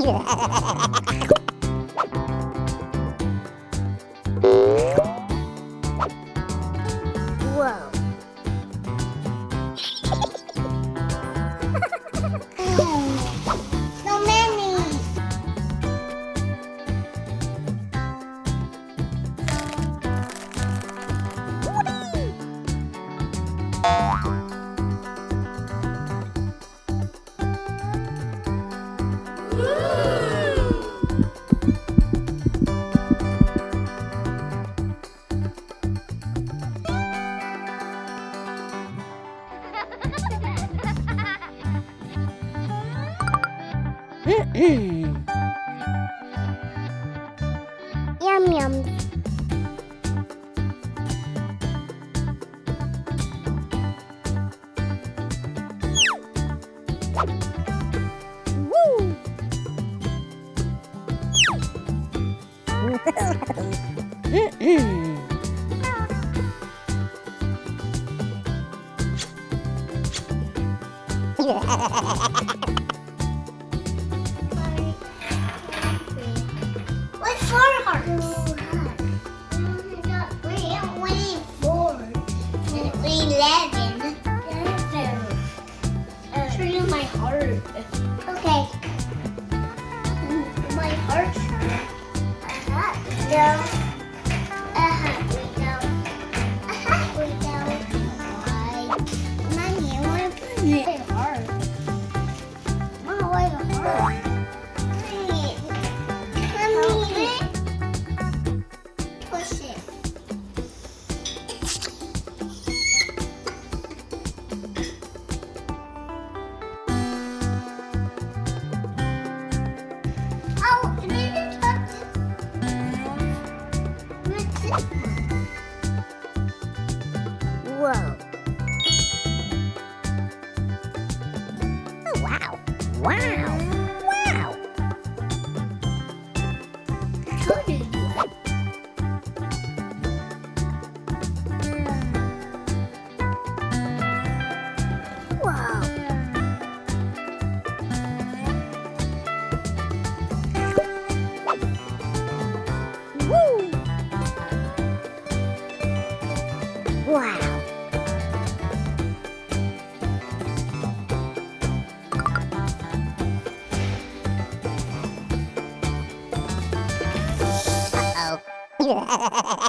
Whoa. So many. Yum yum. Woo! What's 4 hearts? We only 4. 11. Show you my heart. Okay. My heart. Down. Mommy, I want to put it in heart. Mom, where's the heart? Push it. Oh, I didn't touch it. Whoa. Oh, wow. Wow. Wow. How did you? Wow. Woo. Wow. Uh-oh.